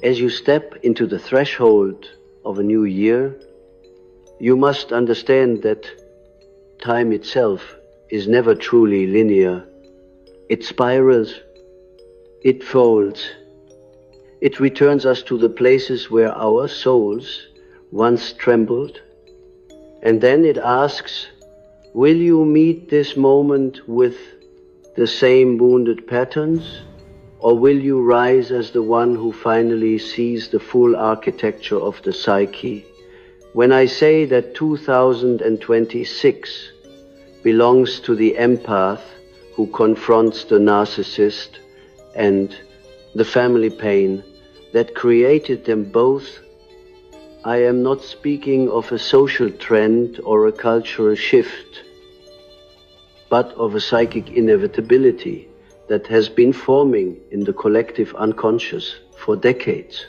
As you step into the threshold of a new year, you must understand that time itself is never truly linear. It spirals, it folds, it returns us to the places where our souls once trembled, and then it asks, will you meet this moment with the same wounded patterns, or will you rise as the one who finally sees the full architecture of the psyche? When I say that 2026 belongs to the empath who confronts the narcissist and the family pain that created them both, I am not speaking of a social trend or a cultural shift, but of a psychic inevitability that has been forming in the collective unconscious for decades.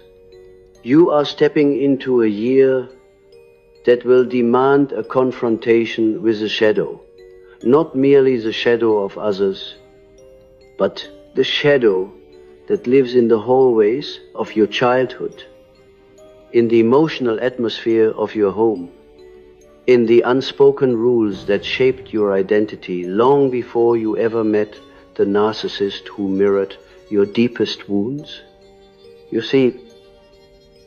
You are stepping into a year that will demand a confrontation with the shadow, not merely the shadow of others, but the shadow that lives in the hallways of your childhood, in the emotional atmosphere of your home, in the unspoken rules that shaped your identity long before you ever met the narcissist who mirrored your deepest wounds. You see,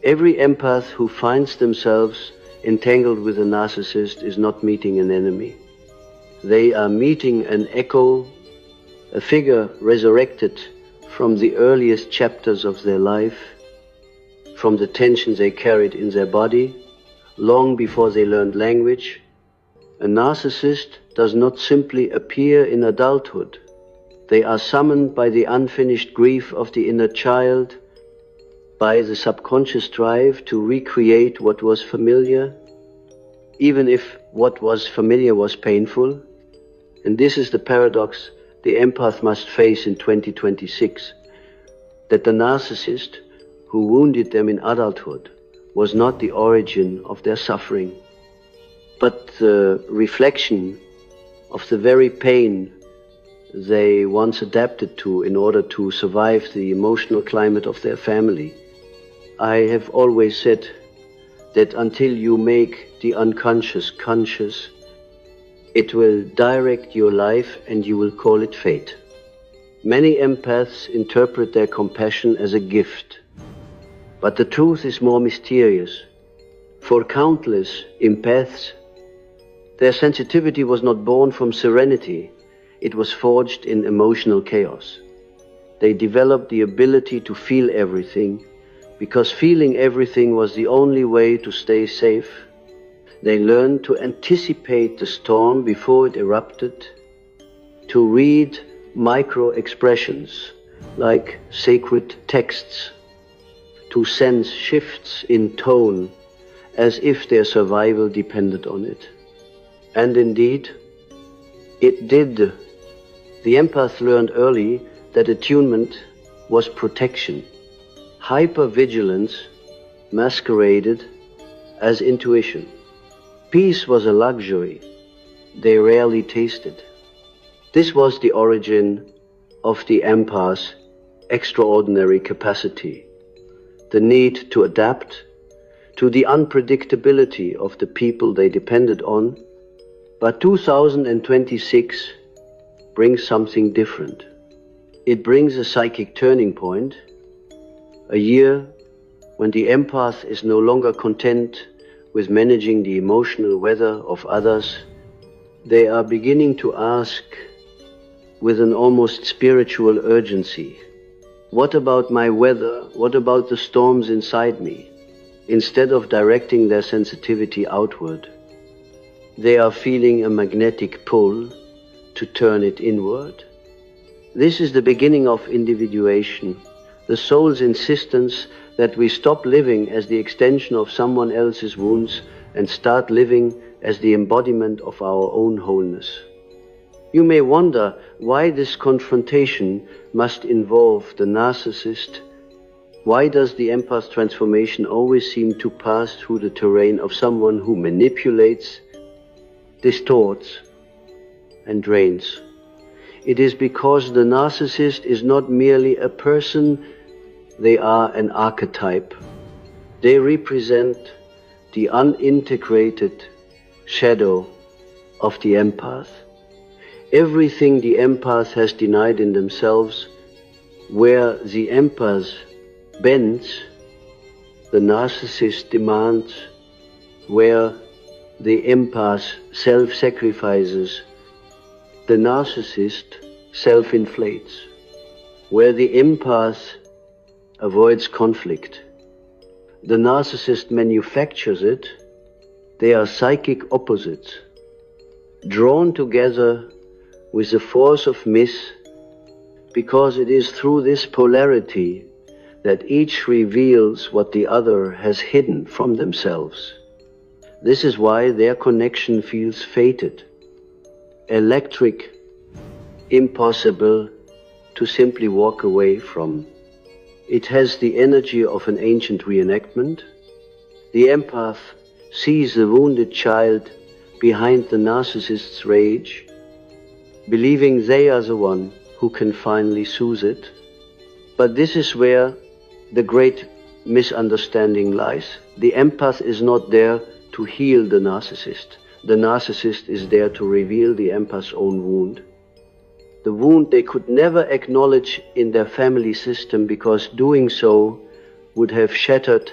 every empath who finds themselves entangled with a narcissist is not meeting an enemy. They are meeting an echo, a figure resurrected from the earliest chapters of their life, from the tensions they carried in their body, long before they learned language. A narcissist does not simply appear in adulthood. They are summoned by the unfinished grief of the inner child, by the subconscious drive to recreate what was familiar, even if what was familiar was painful. And this is the paradox the empath must face in 2026, that the narcissist who wounded them in adulthood was not the origin of their suffering, but the reflection of the very pain they once adapted to in order to survive the emotional climate of their family. I have always said that until you make the unconscious conscious, it will direct your life and you will call it fate. Many empaths interpret their compassion as a gift, but the truth is more mysterious. For countless empaths, their sensitivity was not born from serenity, it was forged in emotional chaos. They developed the ability to feel everything, because feeling everything was the only way to stay safe. They learned to anticipate the storm before it erupted, to read micro-expressions like sacred texts, to sense shifts in tone as if their survival depended on it. And indeed, it did. The empath learned early that attunement was protection. Hypervigilance masqueraded as intuition. Peace was a luxury they rarely tasted. This was the origin of the empath's extraordinary capacity, the need to adapt to the unpredictability of the people they depended on. But 2026 brings something different. It brings a psychic turning point, a year when the empath is no longer content with managing the emotional weather of others. They are beginning to ask with an almost spiritual urgency, what about my weather? What about the storms inside me? Instead of directing their sensitivity outward, they are feeling a magnetic pull to turn it inward. This is the beginning of individuation, the soul's insistence that we stop living as the extension of someone else's wounds and start living as the embodiment of our own wholeness. You may wonder why this confrontation must involve the narcissist. Why does the empath transformation always seem to pass through the terrain of someone who manipulates, distorts, and drains? It is because the narcissist is not merely a person, they are an archetype. They represent the unintegrated shadow of the empath. Everything the empath has denied in themselves, where the empath bends, the narcissist demands. Where the empath self-sacrifices, the narcissist self-inflates. Where the empath avoids conflict, the narcissist manufactures it. They are psychic opposites, drawn together with the force of myth, because it is through this polarity that each reveals what the other has hidden from themselves. This is why their connection feels fated, electric, impossible to simply walk away from. It has the energy of an ancient reenactment. The empath sees the wounded child behind the narcissist's rage, believing they are the one who can finally soothe it. But this is where the great misunderstanding lies. The empath is not there to heal the narcissist. The narcissist is there to reveal the empath's own wound. The wound they could never acknowledge in their family system, because doing so would have shattered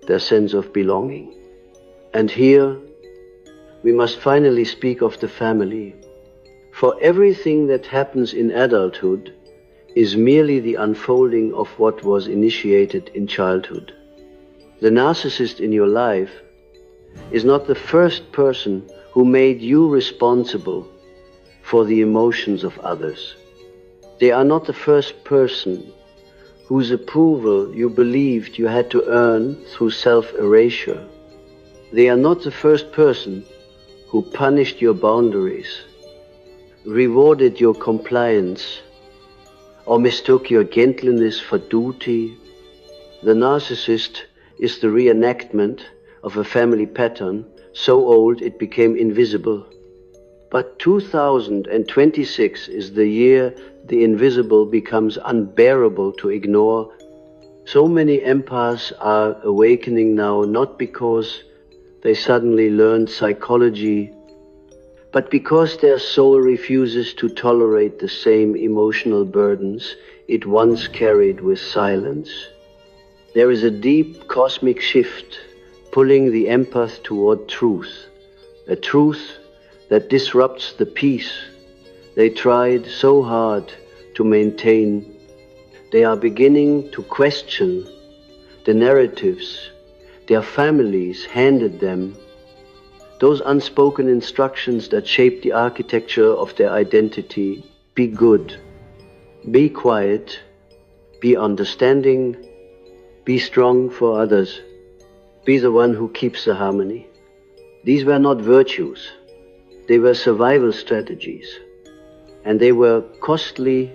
their sense of belonging. And here we must finally speak of the family. For everything that happens in adulthood is merely the unfolding of what was initiated in childhood. The narcissist in your life is not the first person who made you responsible for the emotions of others. They are not the first person whose approval you believed you had to earn through self-erasure. They are not the first person who punished your boundaries, rewarded your compliance, or mistook your gentleness for duty. The narcissist is the reenactment of a family pattern so old it became invisible. But 2026 is the year the invisible becomes unbearable to ignore. So many empaths are awakening now, not because they suddenly learned psychology, but because their soul refuses to tolerate the same emotional burdens it once carried with silence. There is a deep cosmic shift pulling the empath toward truth, a truth that disrupts the peace they tried so hard to maintain. They are beginning to question the narratives their families handed them, those unspoken instructions that shape the architecture of their identity. Be good, be quiet, be understanding, be strong for others, be the one who keeps the harmony. These were not virtues, they were survival strategies, and they were costly.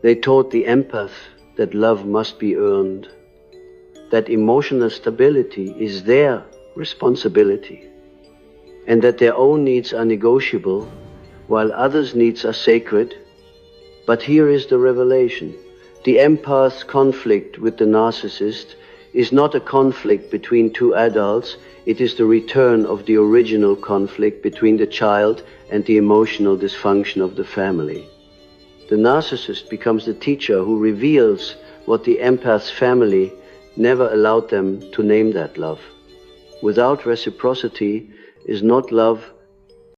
They taught the empath that love must be earned, that emotional stability is their responsibility, and that their own needs are negotiable while others' needs are sacred. But here is the revelation. The empath's conflict with the narcissist is not a conflict between two adults, it is the return of the original conflict between the child and the emotional dysfunction of the family. The narcissist becomes the teacher who reveals what the empath's family never allowed them to name that love. Without reciprocity is not love,